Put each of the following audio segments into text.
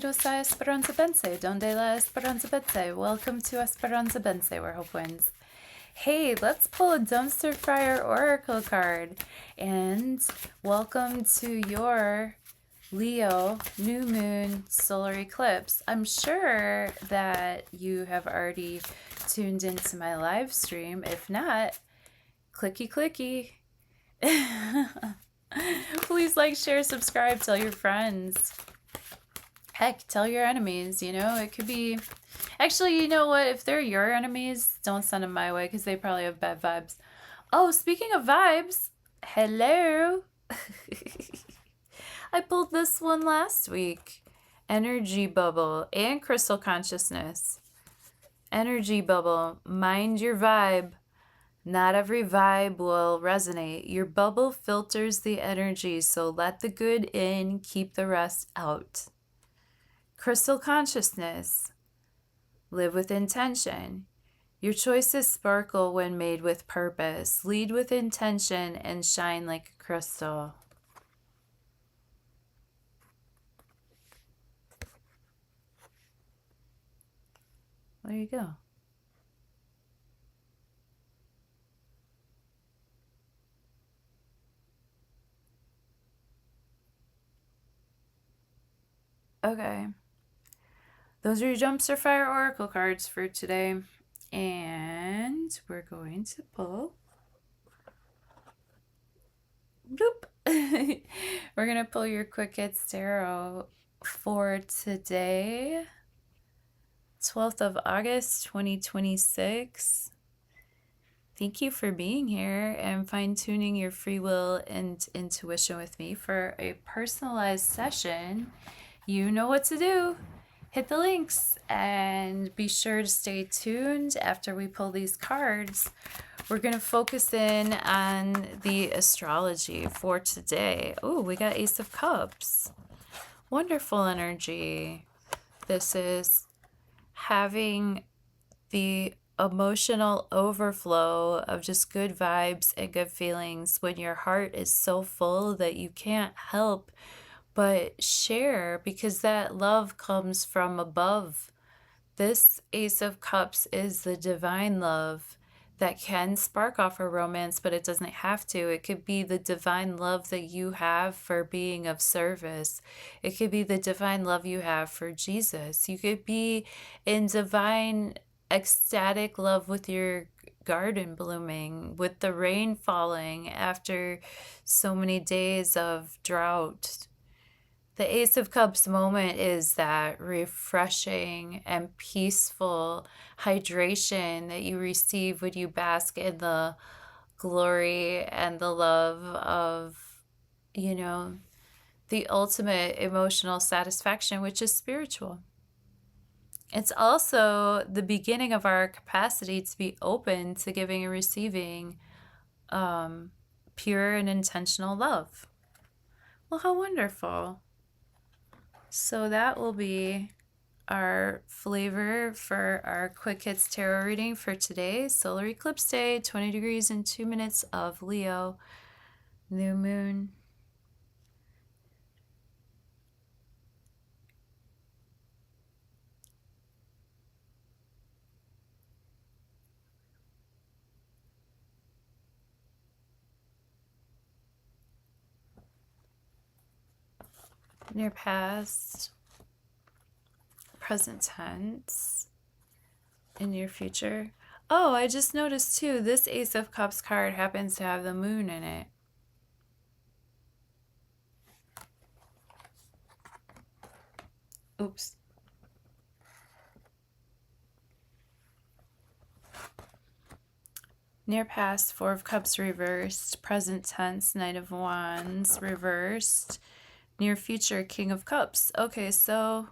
Bienvenidos a Esperanza Bense, donde la Esperanza Bense. Welcome to Esperanza Bense, where hope wins. Hey, let's pull a dumpster fire oracle card. And welcome to your Leo new moon solar eclipse. I'm sure that you have already tuned into my live stream. If not, clicky clicky. Please like, share, subscribe, tell your friends. Heck, tell your enemies, you know, it could be... Actually, you know what? If they're your enemies, don't send them my way because they probably have bad vibes. Oh, speaking of vibes, hello. I pulled this one last week. Energy bubble and crystal consciousness. Energy bubble, mind your vibe. Not every vibe will resonate. Your bubble filters the energy, so let the good in, keep the rest out. Crystal consciousness. Live with intention. Your choices sparkle when made with purpose. Lead with intention and shine like a crystal. There you go. Okay. Those are your Dumpster Fire Oracle cards for today. And we're going to pull... Bloop! We're going to pull your Quick Hits Tarot for today, 12th of August, 2026. Thank you for being here and fine-tuning your free will and intuition with me for a personalized session. You know what to do. Hit the links and be sure to stay tuned after we pull these cards. We're going to focus in on the astrology for today. Oh, we got Ace of Cups. Wonderful energy. This is having the emotional overflow of just good vibes and good feelings when your heart is so full that you can't help but share, because that love comes from above. This Ace of Cups is the divine love that can spark off a romance, but it doesn't have to. It could be the divine love that you have for being of service. It could be the divine love you have for Jesus. You could be in divine ecstatic love with your garden blooming, with the rain falling after so many days of drought. The Ace of Cups moment is that refreshing and peaceful hydration that you receive when you bask in the glory and the love of, you know, the ultimate emotional satisfaction, which is spiritual. It's also the beginning of our capacity to be open to giving and receiving pure and intentional love. Well, how wonderful. So that will be our flavor for our Quick Hits Tarot reading for today. Solar Eclipse Day, 20 degrees and 2 minutes of Leo, new moon. Near past, present tense, in your future. Oh, I just noticed too, this Ace of Cups card happens to have the moon in it. Oops. Near past, Four of Cups reversed. Present tense, Knight of Wands reversed. Near future, King of Cups. Okay, so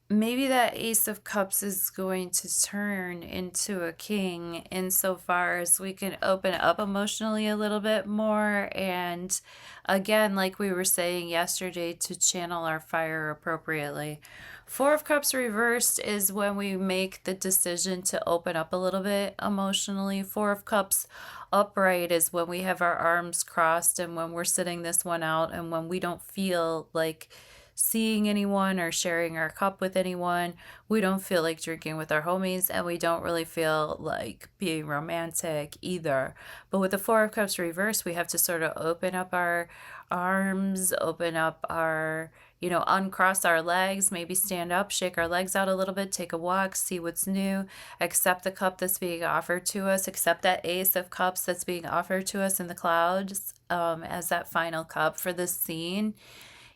maybe that Ace of Cups is going to turn into a king insofar as we can open up emotionally a little bit more. And again, like we were saying yesterday, to channel our fire appropriately. Four of Cups reversed is when we make the decision to open up a little bit emotionally. Four of Cups upright is when we have our arms crossed and when we're sitting this one out and when we don't feel like seeing anyone or sharing our cup with anyone. We don't feel like drinking with our homies, and we don't really feel like being romantic either. But with the Four of Cups reversed, we have to sort of open up our arms, open up our, uncross our legs, maybe stand up, shake our legs out a little bit, take a walk, see what's new, accept the cup that's being offered to us, accept that Ace of Cups that's being offered to us in the clouds as that final cup for this scene.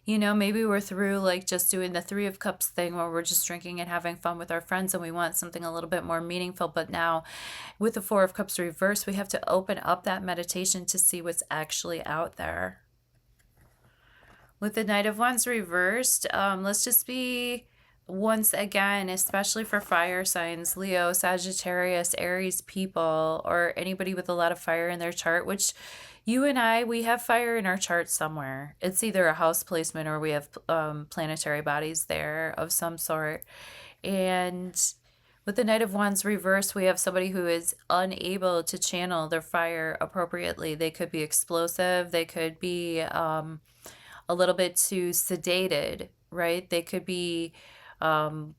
Maybe we're through like just doing the Three of Cups thing where we're just drinking and having fun with our friends and we want something a little bit more meaningful. But now with the Four of Cups reversed, we have to open up that meditation to see what's actually out there. With the Knight of Wands reversed, let's just be, once again, especially for fire signs, Leo, Sagittarius, Aries people, or anybody with a lot of fire in their chart, which you and I, we have fire in our chart somewhere. It's either a house placement or we have planetary bodies there of some sort. And with the Knight of Wands reversed, we have somebody who is unable to channel their fire appropriately. They could be explosive. They could be a little bit too sedated, right? They could be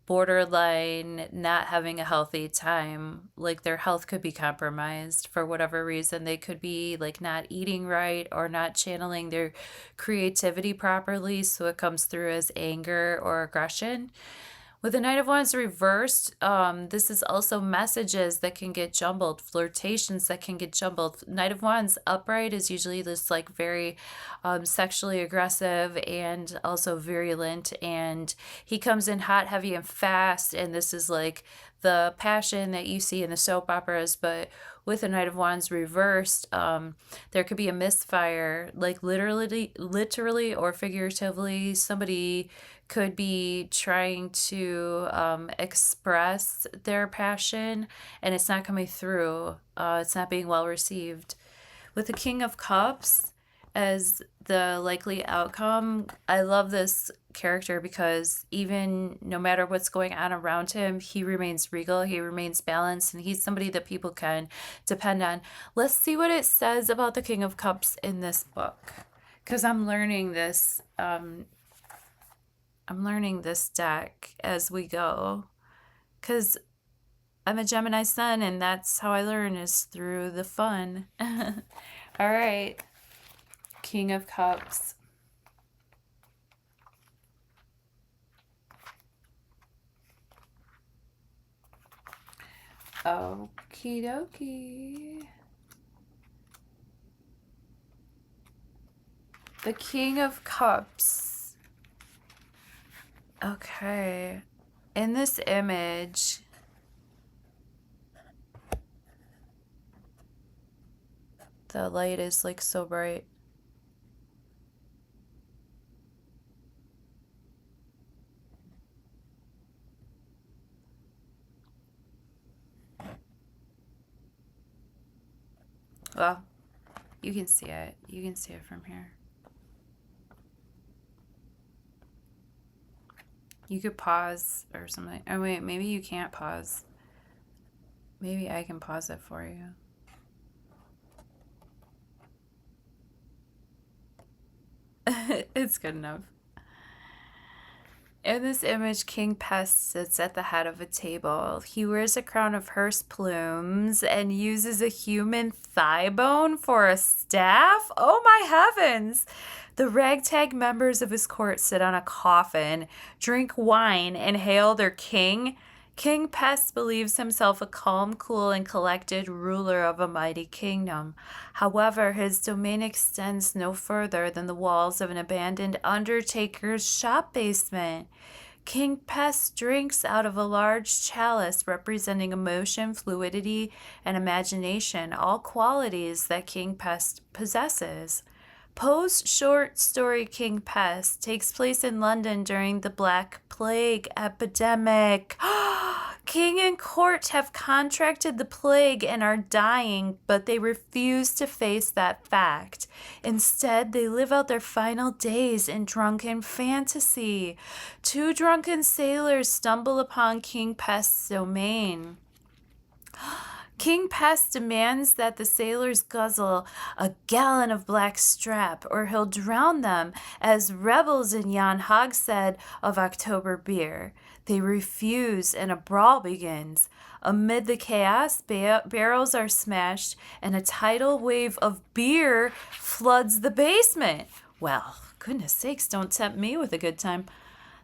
borderline not having a healthy time. Like their health could be compromised for whatever reason. They could be like not eating right or not channeling their creativity properly, so it comes through as anger or aggression. With the Knight of Wands reversed, this is also messages that can get jumbled, flirtations that can get jumbled. Knight of Wands upright is usually this like very sexually aggressive and also virulent, and he comes in hot, heavy, and fast, and this is like the passion that you see in the soap operas. But with the Knight of Wands reversed, there could be a misfire, like literally or figuratively. Somebody could be trying to express their passion and it's not coming through. It's not being well received. With the King of Cups as the likely outcome, I love this character because even no matter what's going on around him, he remains regal, he remains balanced, and he's somebody that people can depend on. Let's see what it says about the King of Cups in this book, because I'm learning this deck as we go, because I'm a Gemini sun and that's how I learn, is through the fun. All right, King of Cups. Okie dokie. The King of Cups. Okay. In this image, the light is like so bright. Well, you can see it. You can see it from here. You could pause or something. Oh, wait, maybe you can't pause. Maybe I can pause it for you. It's good enough. In this image, King Pest sits at the head of a table. He wears a crown of hearse plumes and uses a human thigh bone for a staff. Oh my heavens! The ragtag members of his court sit on a coffin, drink wine, and hail their king. King Pest believes himself a calm, cool, and collected ruler of a mighty kingdom. However, his domain extends no further than the walls of an abandoned undertaker's shop basement. King Pest drinks out of a large chalice representing emotion, fluidity, and imagination, all qualities that King Pest possesses. Poe's short story King Pest takes place in London during the Black Plague epidemic. King and court have contracted the plague and are dying, but they refuse to face that fact. Instead, they live out their final days in drunken fantasy. Two drunken sailors stumble upon King Pest's domain. King Pest demands that the sailors guzzle a gallon of black strap, or he'll drown them, as rebels in Jan Hogshead of October beer. They refuse, and a brawl begins. Amid the chaos, barrels are smashed, and a tidal wave of beer floods the basement. Well, goodness sakes, don't tempt me with a good time.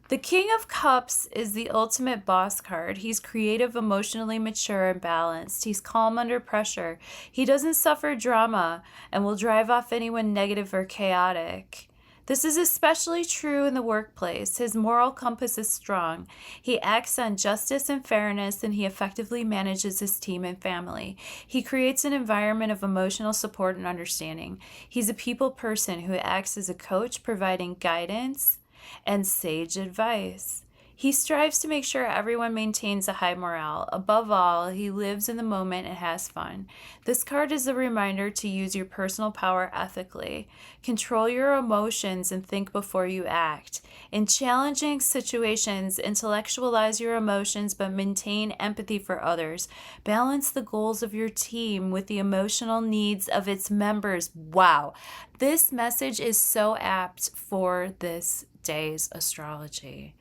The King of Cups is the ultimate boss card. He's creative, emotionally mature, and balanced. He's calm under pressure. He doesn't suffer drama and will drive off anyone negative or chaotic. This is especially true in the workplace. His moral compass is strong. He acts on justice and fairness, and he effectively manages his team and family. He creates an environment of emotional support and understanding. He's a people person who acts as a coach, providing guidance and sage advice. He strives to make sure everyone maintains a high morale. Above all, he lives in the moment and has fun. This card is a reminder to use your personal power ethically. Control your emotions and think before you act. In challenging situations, intellectualize your emotions but maintain empathy for others. Balance the goals of your team with the emotional needs of its members. Wow, this message is so apt for this day's astrology.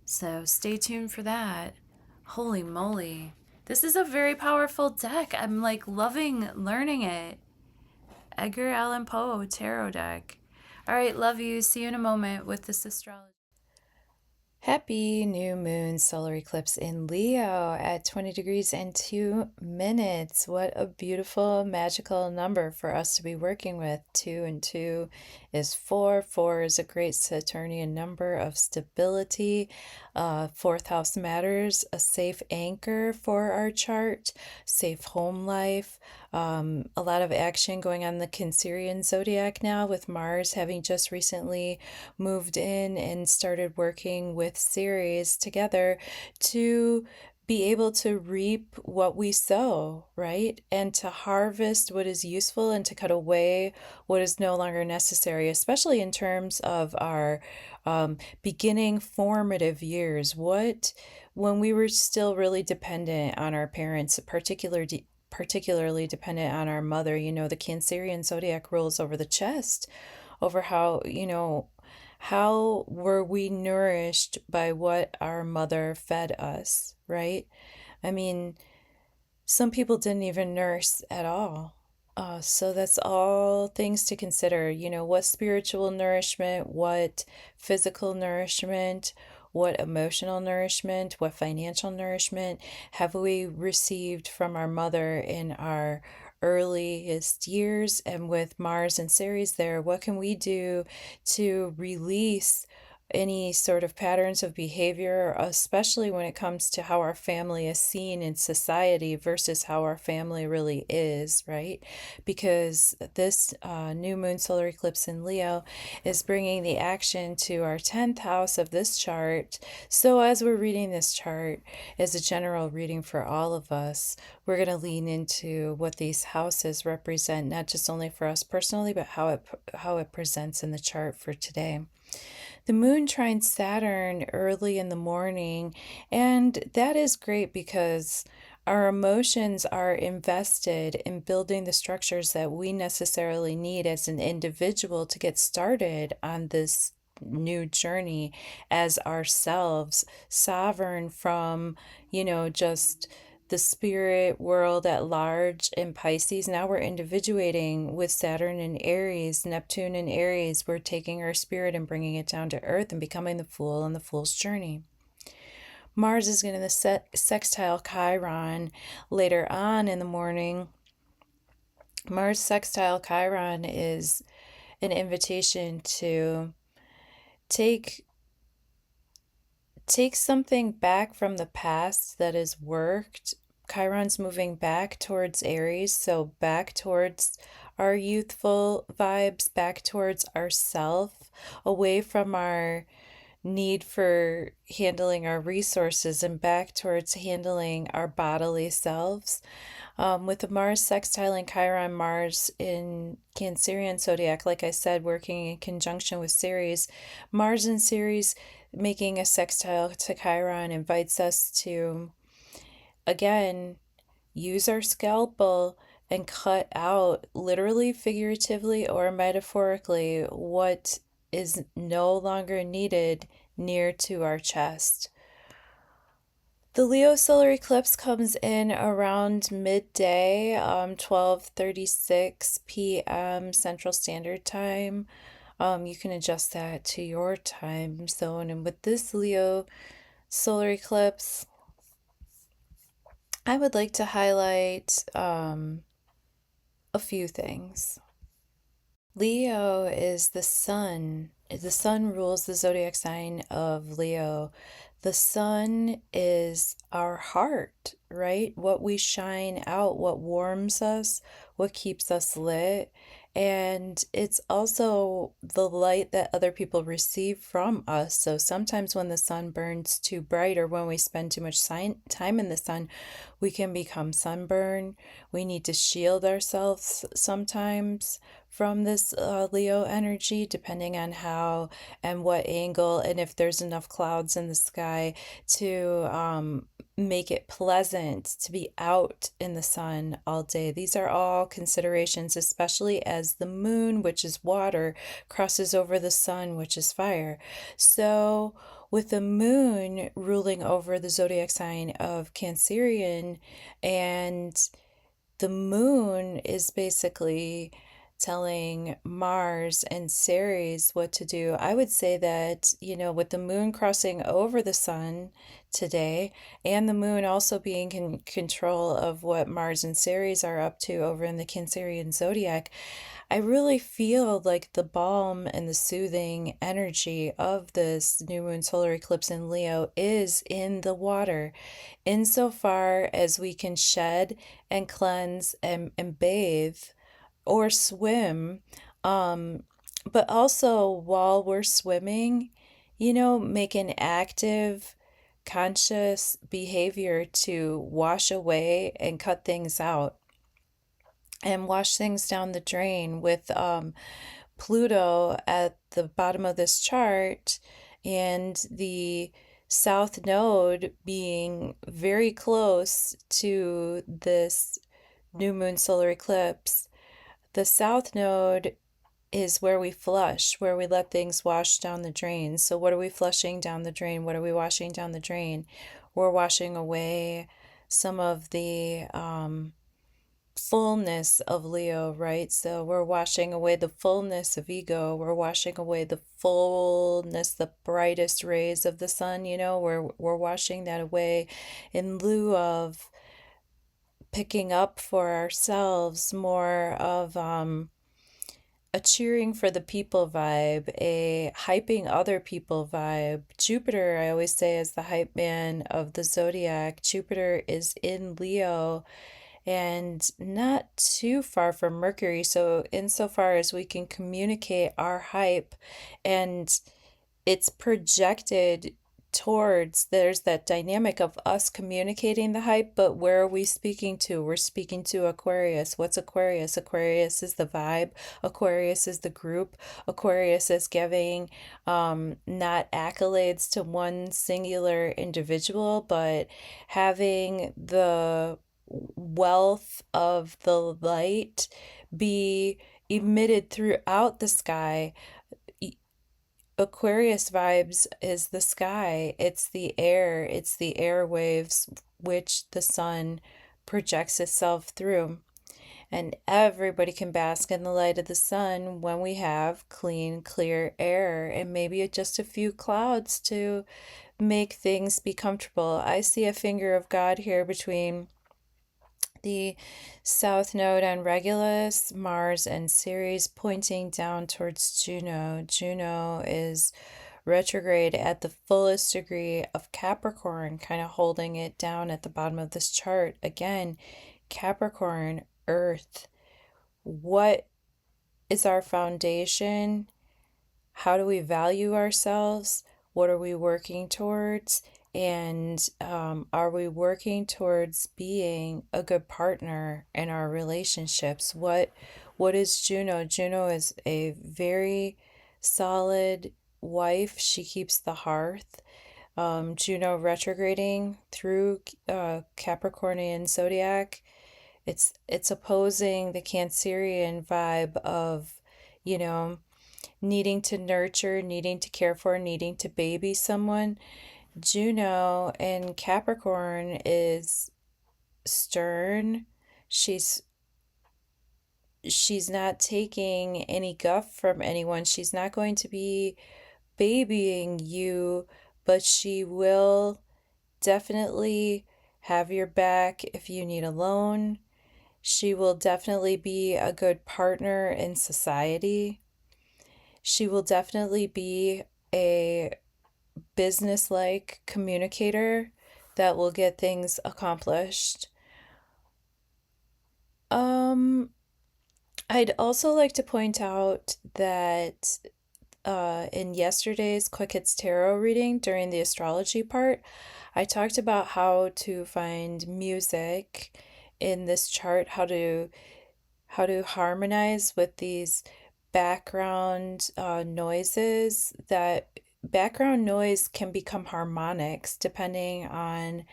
So stay tuned for that. Holy moly. This is a very powerful deck. I'm like loving learning it. Edgar Allan Poe tarot deck. All right, love you. See you in a moment with this astrology. Happy new moon solar eclipse in Leo at 20 degrees and 2 minutes. What a beautiful, magical number for us to be working with. 2 and 2 is 4. 4 is a great Saturnian number of stability. Fourth house matters, a safe anchor for our chart, safe home life. A lot of action going on in the Cancerian zodiac now, with Mars having just recently moved in and started working with Ceres together to be able to reap what we sow, right? And to harvest what is useful and to cut away what is no longer necessary, especially in terms of our beginning formative years. When we were still really dependent on our parents, particularly dependent on our mother, the Cancerian zodiac rules over the chest, over how were we nourished by what our mother fed us, right? I mean, some people didn't even nurse at all. So that's all things to consider. What spiritual nourishment, what physical nourishment, what emotional nourishment, what financial nourishment have we received from our mother in our earliest years? And with Mars and Ceres there, what can we do to release any sort of patterns of behavior, especially when it comes to how our family is seen in society versus how our family really is, right? Because this new moon solar eclipse in Leo is bringing the action to our 10th house of this chart. So as we're reading this chart as a general reading for all of us, we're going to lean into what these houses represent, not just only for us personally, but how it presents in the chart for today. The moon trines Saturn early in the morning, and that is great because our emotions are invested in building the structures that we necessarily need as an individual to get started on this new journey as ourselves, sovereign from, just the spirit world at large in Pisces. Now we're individuating with Saturn in Aries, Neptune in Aries. We're taking our spirit and bringing it down to earth and becoming the fool on the fool's journey. Mars is going to sextile Chiron later on in the morning. Mars sextile Chiron is an invitation to take something back from the past that has worked. Chiron's moving back towards Aries, so back towards our youthful vibes, back towards ourself, away from our need for handling our resources and back towards handling our bodily selves. With the Mars sextiling Chiron, Mars in Cancerian zodiac, like I said, working in conjunction with Ceres, Mars and Ceres making a sextile to Chiron invites us to, again, use our scalpel and cut out, literally, figuratively, or metaphorically, what is no longer needed near to our chest. The Leo solar eclipse comes in around midday, 12:36 p.m. Central Standard Time. You can adjust that to your time zone. And with this Leo solar eclipse, I would like to highlight a few things. Leo is the sun. The sun rules the zodiac sign of Leo. The sun is our heart, right? What we shine out, what warms us, what keeps us lit. And it's also the light that other people receive from us. So sometimes when the sun burns too bright or when we spend too much time in the sun, we can become sunburned. We need to shield ourselves sometimes from this Leo energy, depending on how and what angle, and if there's enough clouds in the sky to make it pleasant to be out in the sun all day. These are all considerations, especially as the moon, which is water, crosses over the sun, which is fire. So, with the moon ruling over the zodiac sign of Cancerian, and the moon is basically telling Mars and Ceres what to do. I would say that, with the moon crossing over the sun today, and the moon also being in control of what Mars and Ceres are up to over in the Cancerian zodiac, I really feel like the balm and the soothing energy of this new moon solar eclipse in Leo is in the water, insofar as we can shed and cleanse and bathe or swim. But also while we're swimming, make an active, conscious behavior to wash away and cut things out and wash things down the drain with Pluto at the bottom of this chart and the south node being very close to this new moon solar eclipse. The south node is where we flush, where we let things wash down the drain. So, what are we flushing down the drain? What are we washing down the drain? We're washing away some of the fullness of Leo, right? So we're washing away the fullness of ego. We're washing away the fullness, the brightest rays of the sun, we're washing that away in lieu of picking up for ourselves more of a cheering for the people vibe, a hyping other people vibe. Jupiter, I always say, is the hype man of the zodiac. Jupiter is in Leo and not too far from Mercury. So, insofar as we can communicate our hype and it's projected towards, there's that dynamic of us communicating the hype, but where are we speaking to? We're speaking to Aquarius. What's Aquarius? Aquarius is the vibe. Aquarius is the group. Aquarius is giving not accolades to one singular individual, but having the wealth of the light be emitted throughout the sky. Aquarius vibes is the sky, it's the air, it's the airwaves which the sun projects itself through. And everybody can bask in the light of the sun when we have clean, clear air and maybe just a few clouds to make things be comfortable. I see a finger of God here between the south node on Regulus, Mars, and Ceres, pointing down towards Juno. Juno is retrograde at the fullest degree of Capricorn, kind of holding it down at the bottom of this chart. Again, Capricorn, Earth. What is our foundation? How do we value ourselves? What are we working towards? And are we working towards being a good partner in our relationships? What is Juno? Juno is a very solid wife. She keeps the hearth. Juno retrograding through Capricornian zodiac. It's opposing the Cancerian vibe of, you know, needing to nurture, needing to care for, needing to baby someone. Juno in Capricorn is stern. She's not taking any guff from anyone. She's not going to be babying you, but she will definitely have your back if you need a loan. She will definitely be a good partner in society. She will definitely be a business-like communicator that will get things accomplished. I'd also like to point out that in yesterday's KWIK HIT Tarot reading during the astrology part, I talked about how to find music in this chart, how to harmonize with these background noises. That background noise can become harmonics depending on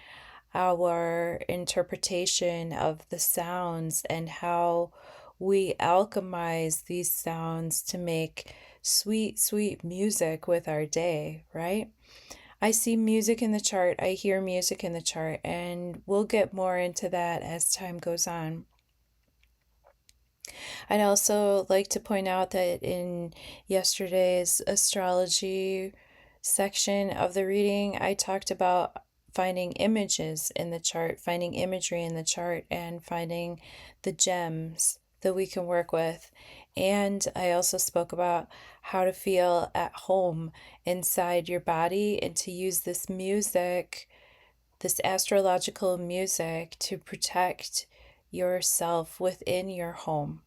our interpretation of the sounds and how we alchemize these sounds to make sweet, sweet music with our day, right? I see music in the chart, I hear music in the chart, and we'll get more into that as time goes on. I'd also like to point out that in yesterday's astrology section of the reading, I talked about finding images in the chart, finding imagery in the chart, and finding the gems that we can work with. And I also spoke about how to feel at home inside your body and to use this music, this astrological music, to protect yourself within your home,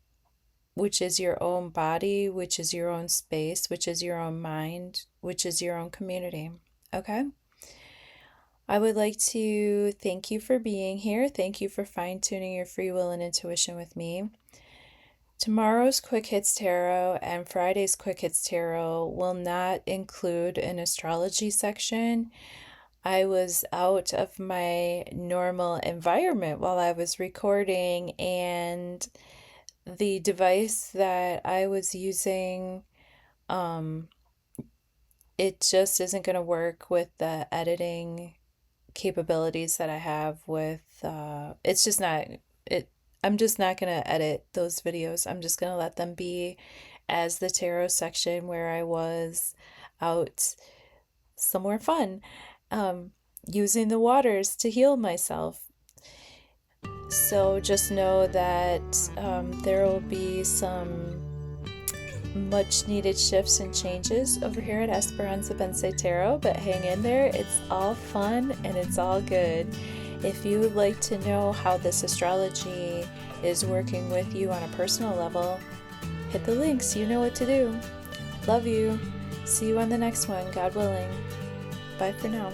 which is your own body, which is your own space, which is your own mind, which is your own community. Okay? I would like to thank you for being here. Thank you for fine-tuning your free will and intuition with me. Tomorrow's KWIK HIT Tarot and Friday's KWIK HIT Tarot will not include an astrology section. I was out of my normal environment while I was recording, and the device that I was using, it just isn't going to work with the editing capabilities that I have with, it's just not, I'm just not going to edit those videos. I'm just going to let them be as the tarot section where I was out somewhere fun, using the waters to heal myself. So just know that there will be some much needed shifts and changes over here at Esperanza Tarot, but hang in there. It's all fun and it's all good. If you would like to know how this astrology is working with you on a personal level, hit the links. You know what to do. Love you. See you on the next one, God willing. Bye for now.